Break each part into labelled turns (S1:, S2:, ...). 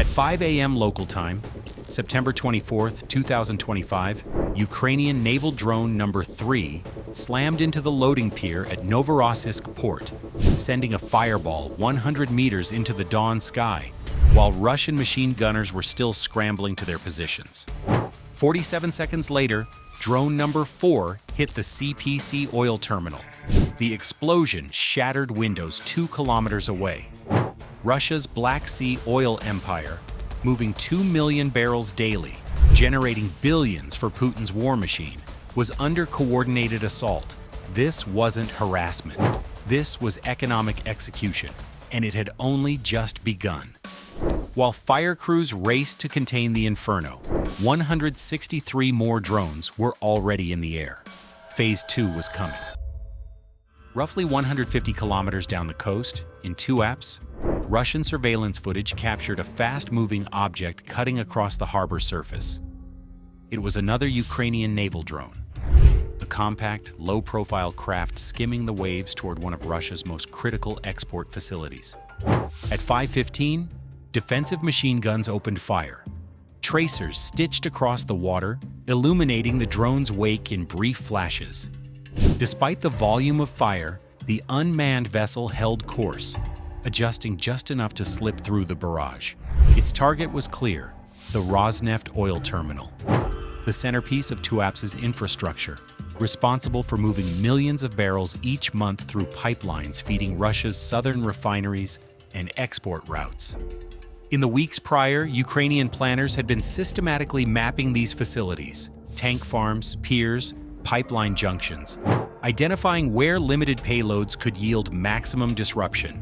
S1: At 5 a.m. local time, September 24, 2025, Ukrainian naval drone number 3 slammed into the loading pier at Novorossiysk port, sending a fireball 100 meters into the dawn sky, while Russian machine gunners were still scrambling to their positions. 47 seconds later, drone number 4 hit the CPC oil terminal. The explosion shattered windows 2 kilometers away. Russia's Black Sea oil empire, moving 2 million barrels daily, generating billions for Putin's war machine, was under coordinated assault. This wasn't harassment. This was economic execution, and it had only just begun. While fire crews raced to contain the inferno, 163 more drones were already in the air. Phase 2 was coming. Roughly 150 kilometers down the coast, in Tuapse, Russian surveillance footage captured a fast-moving object cutting across the harbor surface. It was another Ukrainian naval drone, a compact, low-profile craft skimming the waves toward one of Russia's most critical export facilities. At 5:15, defensive machine guns opened fire. Tracers stitched across the water, illuminating the drone's wake in brief flashes. Despite the volume of fire, the unmanned vessel held course, adjusting just enough to slip through the barrage. Its target was clear: the Rosneft oil terminal, the centerpiece of Tuapse's infrastructure, responsible for moving millions of barrels each month through pipelines feeding Russia's southern refineries and export routes. In the weeks prior, Ukrainian planners had been systematically mapping these facilities, tank farms, piers, pipeline junctions, identifying where limited payloads could yield maximum disruption.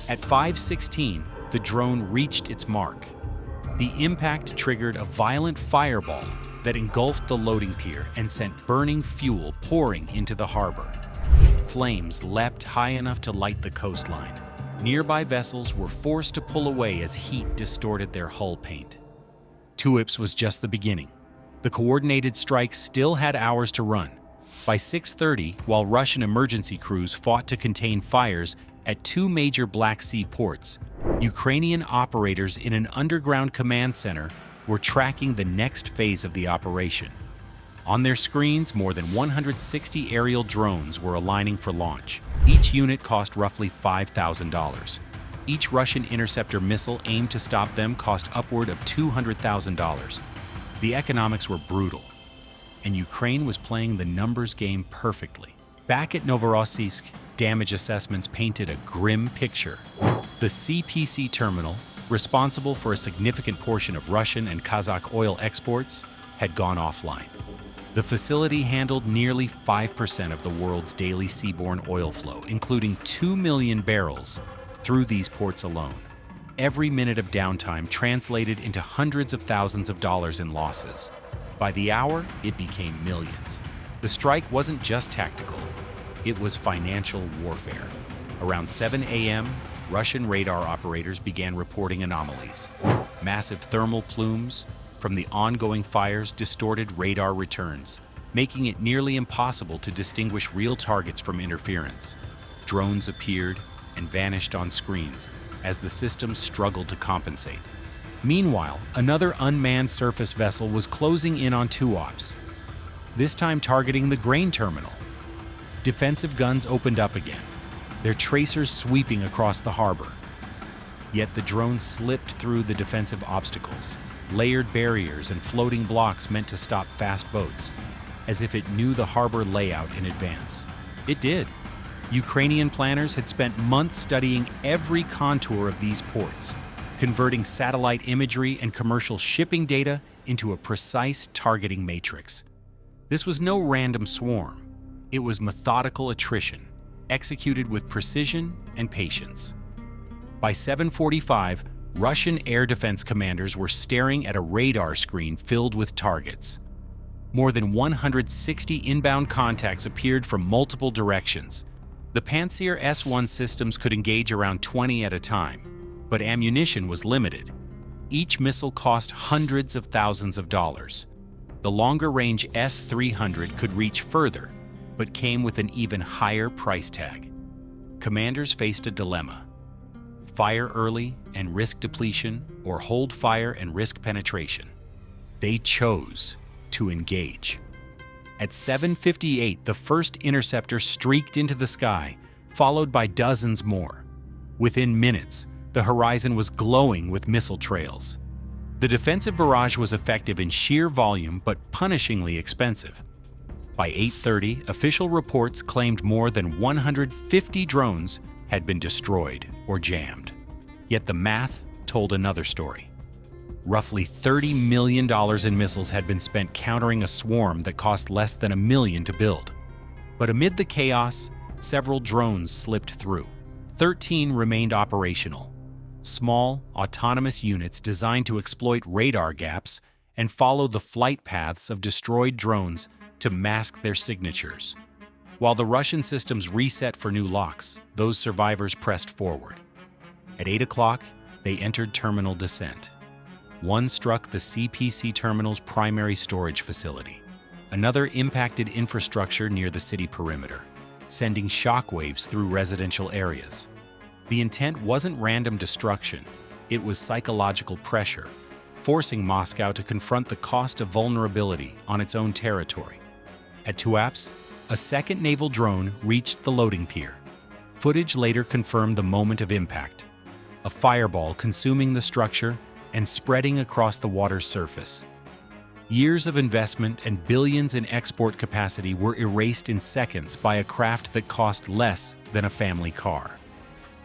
S1: At 5:16, the drone reached its mark. The impact triggered a violent fireball that engulfed the loading pier and sent burning fuel pouring into the harbor. Flames leapt high enough to light the coastline. Nearby vessels were forced to pull away as heat distorted their hull paint. Tuapse was just the beginning. The coordinated strike still had hours to run. By 6:30, while Russian emergency crews fought to contain fires at 2 major Black Sea ports, Ukrainian operators in an underground command center were tracking the next phase of the operation. On their screens, more than 160 aerial drones were aligning for launch. Each unit cost roughly $5,000. Each Russian interceptor missile aimed to stop them cost upward of $200,000. The economics were brutal, and Ukraine was playing the numbers game perfectly. Back at Novorossiysk, damage assessments painted a grim picture. The CPC terminal, responsible for a significant portion of Russian and Kazakh oil exports, had gone offline. The facility handled nearly 5% of the world's daily seaborne oil flow, including 2 million barrels through these ports alone. Every minute of downtime translated into hundreds of thousands of dollars in losses. By the hour, it became millions. The strike wasn't just tactical, it was financial warfare. Around 7 a.m., Russian radar operators began reporting anomalies. Massive thermal plumes from the ongoing fires distorted radar returns, making it nearly impossible to distinguish real targets from interference. Drones appeared and vanished on screens as the systems struggled to compensate. Meanwhile, another unmanned surface vessel was closing in on Tuapse, this time targeting the grain terminal. Defensive guns opened up again, their tracers sweeping across the harbor. Yet the drone slipped through the defensive obstacles, layered barriers and floating blocks meant to stop fast boats, as if it knew the harbor layout in advance. It did. Ukrainian planners had spent months studying every contour of these ports, converting satellite imagery and commercial shipping data into a precise targeting matrix. This was no random swarm. It was methodical attrition, executed with precision and patience. By 7:45, Russian air defense commanders were staring at a radar screen filled with targets. More than 160 inbound contacts appeared from multiple directions. The Pantsir S-1 systems could engage around 20 at a time, but ammunition was limited. Each missile cost hundreds of thousands of dollars. The longer-range S-300 could reach further, but came with an even higher price tag. Commanders faced a dilemma: fire early and risk depletion, or hold fire and risk penetration. They chose to engage. At 7:58, the first interceptor streaked into the sky, followed by dozens more. Within minutes, the horizon was glowing with missile trails. The defensive barrage was effective in sheer volume but punishingly expensive. By 8:30, official reports claimed more than 150 drones had been destroyed or jammed. Yet the math told another story. Roughly $30 million in missiles had been spent countering a swarm that cost less than $1 million to build. But amid the chaos, several drones slipped through. 13 remained operational. Small, autonomous units designed to exploit radar gaps and follow the flight paths of destroyed drones to mask their signatures. While the Russian systems reset for new locks, those survivors pressed forward. At 8 o'clock, they entered terminal descent. One struck the CPC terminal's primary storage facility. Another impacted infrastructure near the city perimeter, sending shockwaves through residential areas. The intent wasn't random destruction, it was psychological pressure, forcing Moscow to confront the cost of vulnerability on its own territory. At Tuapse, a second naval drone reached the loading pier. Footage later confirmed the moment of impact, a fireball consuming the structure and spreading across the water's surface. Years of investment and billions in export capacity were erased in seconds by a craft that cost less than a family car.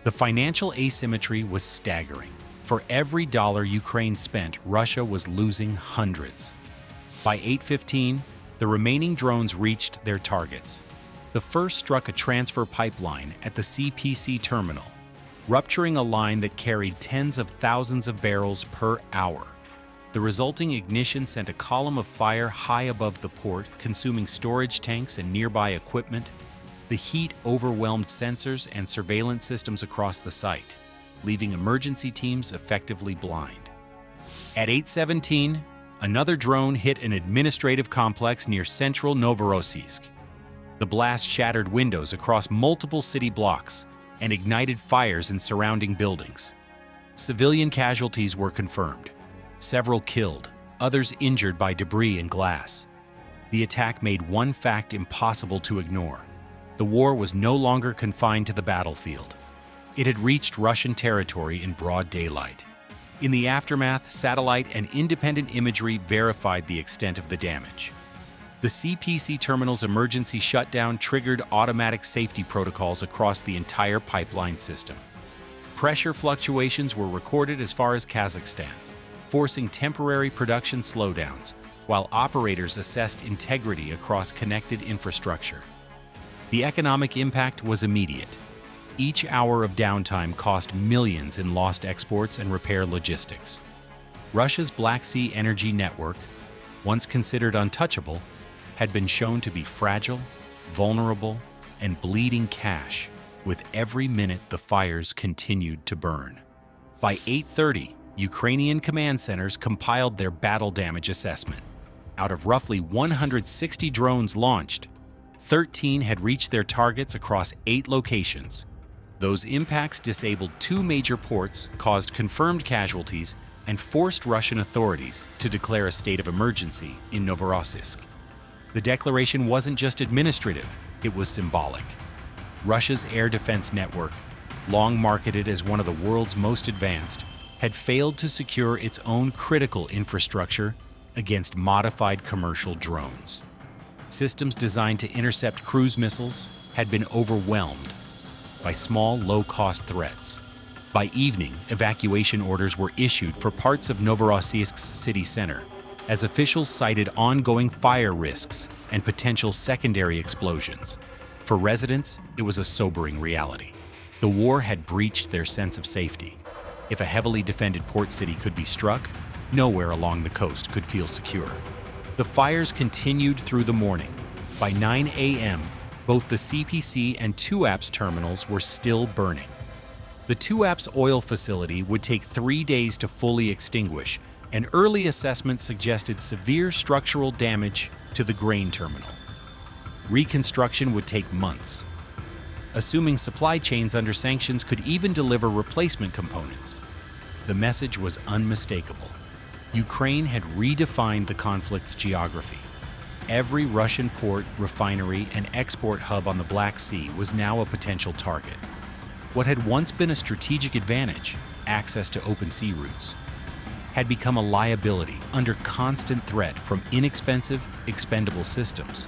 S1: The financial asymmetry was staggering. For every dollar Ukraine spent, Russia was losing hundreds. By 8:15, the remaining drones reached their targets. The first struck a transfer pipeline at the CPC terminal, rupturing a line that carried tens of thousands of barrels per hour. The resulting ignition sent a column of fire high above the port, consuming storage tanks and nearby equipment. The heat overwhelmed sensors and surveillance systems across the site, leaving emergency teams effectively blind. At 8:17, another drone hit an administrative complex near central Novorossiysk. The blast shattered windows across multiple city blocks and ignited fires in surrounding buildings. Civilian casualties were confirmed. Several killed, others injured by debris and glass. The attack made one fact impossible to ignore. The war was no longer confined to the battlefield. It had reached Russian territory in broad daylight. In the aftermath, satellite and independent imagery verified the extent of the damage. The CPC terminal's emergency shutdown triggered automatic safety protocols across the entire pipeline system. Pressure fluctuations were recorded as far as Kazakhstan, forcing temporary production slowdowns, while operators assessed integrity across connected infrastructure. The economic impact was immediate. Each hour of downtime cost millions in lost exports and repair logistics. Russia's Black Sea energy network, once considered untouchable, had been shown to be fragile, vulnerable, and bleeding cash, with every minute the fires continued to burn. By 8:30, Ukrainian command centers compiled their battle damage assessment. Out of roughly 160 drones launched, 13 had reached their targets across 8 locations. Those impacts disabled 2 major ports, caused confirmed casualties, and forced Russian authorities to declare a state of emergency in Novorossiysk. The declaration wasn't just administrative, it was symbolic. Russia's air defense network, long marketed as one of the world's most advanced, had failed to secure its own critical infrastructure against modified commercial drones. Systems designed to intercept cruise missiles had been overwhelmed by small, low-cost threats. By evening, evacuation orders were issued for parts of Novorossiysk's city center, as officials cited ongoing fire risks and potential secondary explosions. For residents, it was a sobering reality. The war had breached their sense of safety. If a heavily defended port city could be struck, nowhere along the coast could feel secure. The fires continued through the morning. By 9 a.m., both the CPC and Tuapse terminals were still burning. The Tuapse oil facility would take 3 days to fully extinguish, and early assessments suggested severe structural damage to the grain terminal. Reconstruction would take months. assuming supply chains under sanctions could even deliver replacement components. The message was unmistakable. Ukraine had redefined the conflict's geography. Every Russian port, refinery, and export hub on the Black Sea was now a potential target. What had once been a strategic advantage, access to open sea routes, had become a liability under constant threat from inexpensive, expendable systems.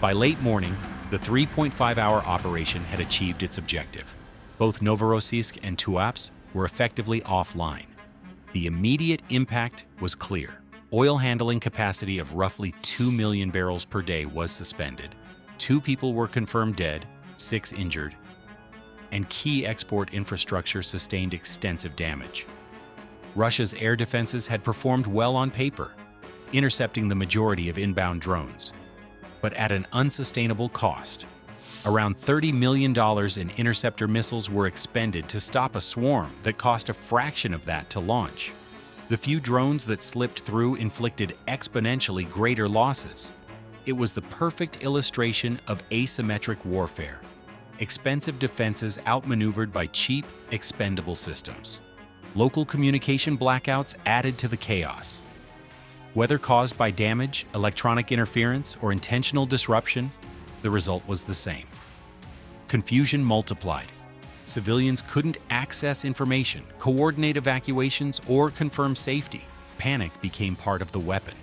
S1: By late morning, the 3.5-hour operation had achieved its objective. Both Novorossiysk and Tuapse were effectively offline. The immediate impact was clear. Oil handling capacity of roughly 2 million barrels per day was suspended. 2 people were confirmed dead, 6 injured, and key export infrastructure sustained extensive damage. Russia's air defenses had performed well on paper, intercepting the majority of inbound drones, but at an unsustainable cost. Around $30 million in interceptor missiles were expended to stop a swarm that cost a fraction of that to launch. The few drones that slipped through inflicted exponentially greater losses. It was the perfect illustration of asymmetric warfare. Expensive defenses outmaneuvered by cheap, expendable systems. Local communication blackouts added to the chaos. Whether caused by damage, electronic interference, or intentional disruption, the result was the same. Confusion multiplied. Civilians couldn't access information, coordinate evacuations, or confirm safety. Panic became part of the weapon.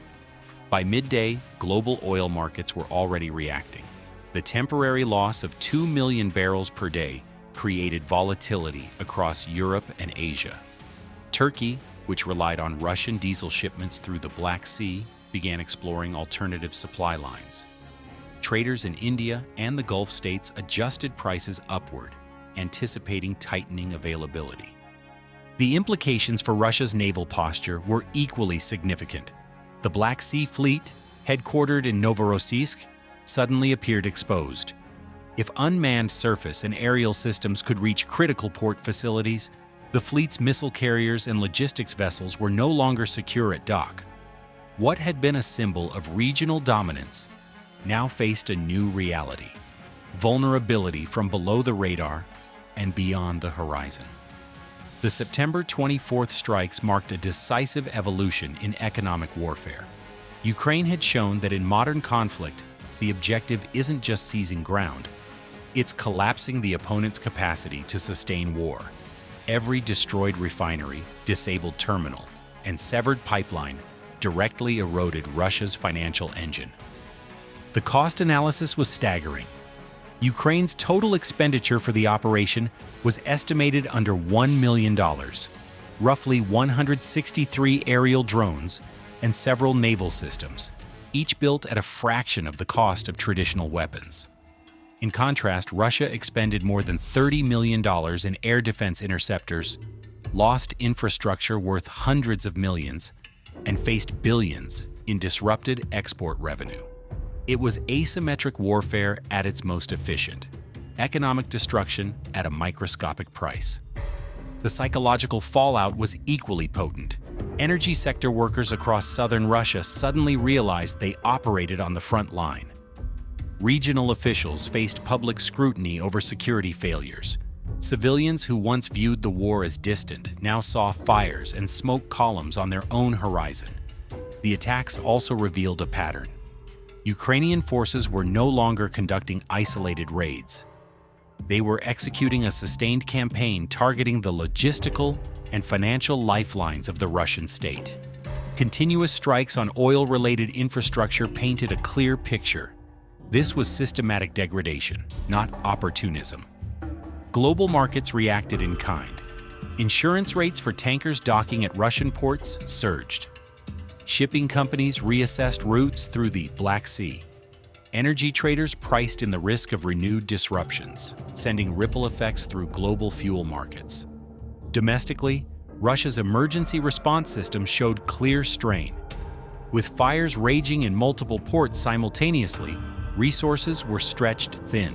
S1: By midday, global oil markets were already reacting. The temporary loss of 2 million barrels per day created volatility across Europe and Asia. Turkey, which relied on Russian diesel shipments through the Black Sea, began exploring alternative supply lines. Traders in India and the Gulf states adjusted prices upward, anticipating tightening availability. The implications for Russia's naval posture were equally significant. The Black Sea Fleet, headquartered in Novorossiysk, suddenly appeared exposed. If unmanned surface and aerial systems could reach critical port facilities, the fleet's missile carriers and logistics vessels were no longer secure at dock. What had been a symbol of regional dominance now faced a new reality: vulnerability from below the radar and beyond the horizon. The September 24th strikes marked a decisive evolution in economic warfare. Ukraine had shown that in modern conflict, the objective isn't just seizing ground, it's collapsing the opponent's capacity to sustain war. Every destroyed refinery, disabled terminal, and severed pipeline directly eroded Russia's financial engine. The cost analysis was staggering. Ukraine's total expenditure for the operation was estimated under $1 million, roughly 163 aerial drones and several naval systems, each built at a fraction of the cost of traditional weapons. In contrast, Russia expended more than $30 million in air defense interceptors, lost infrastructure worth hundreds of millions, and faced billions in disrupted export revenue. It was asymmetric warfare at its most efficient, economic destruction at a microscopic price. The psychological fallout was equally potent. Energy sector workers across southern Russia suddenly realized they operated on the front line. Regional officials faced public scrutiny over security failures. Civilians who once viewed the war as distant now saw fires and smoke columns on their own horizon. The attacks also revealed a pattern. Ukrainian forces were no longer conducting isolated raids. They were executing a sustained campaign targeting the logistical and financial lifelines of the Russian state. Continuous strikes on oil-related infrastructure painted a clear picture. This was systematic degradation, not opportunism. Global markets reacted in kind. Insurance rates for tankers docking at Russian ports surged. Shipping companies reassessed routes through the Black Sea. Energy traders priced in the risk of renewed disruptions, sending ripple effects through global fuel markets. Domestically, Russia's emergency response system showed clear strain. With fires raging in multiple ports simultaneously, resources were stretched thin.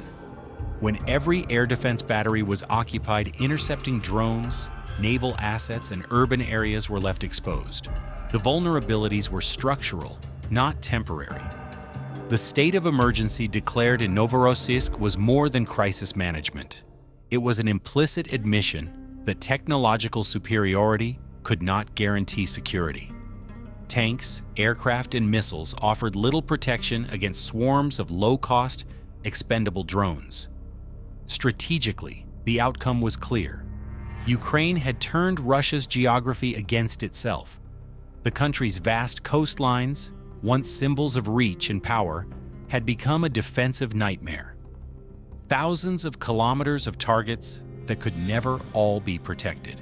S1: When every air defense battery was occupied intercepting drones, naval assets, and urban areas were left exposed. The vulnerabilities were structural, not temporary. The state of emergency declared in Novorossiysk was more than crisis management. It was an implicit admission that technological superiority could not guarantee security. Tanks, aircraft, and missiles offered little protection against swarms of low-cost, expendable drones. Strategically, the outcome was clear. Ukraine had turned Russia's geography against itself. The country's vast coastlines, once symbols of reach and power, had become a defensive nightmare. Thousands of kilometers of targets that could never all be protected.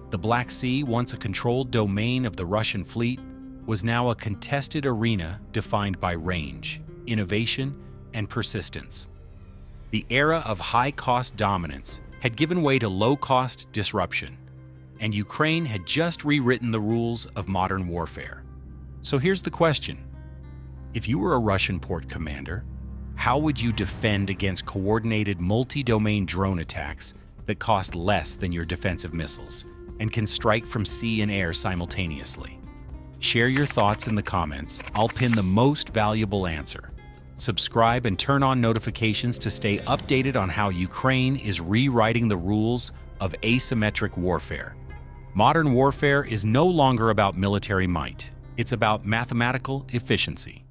S1: The Black Sea, once a controlled domain of the Russian fleet, was now a contested arena defined by range, innovation, and persistence. The era of high-cost dominance had given way to low-cost disruption, and Ukraine had just rewritten the rules of modern warfare. So here's the question. If you were a Russian port commander, how would you defend against coordinated multi-domain drone attacks that cost less than your defensive missiles and can strike from sea and air simultaneously? Share your thoughts in the comments. I'll pin the most valuable answer. Subscribe and turn on notifications to stay updated on how Ukraine is rewriting the rules of asymmetric warfare. Modern warfare is no longer about military might. It's about mathematical efficiency.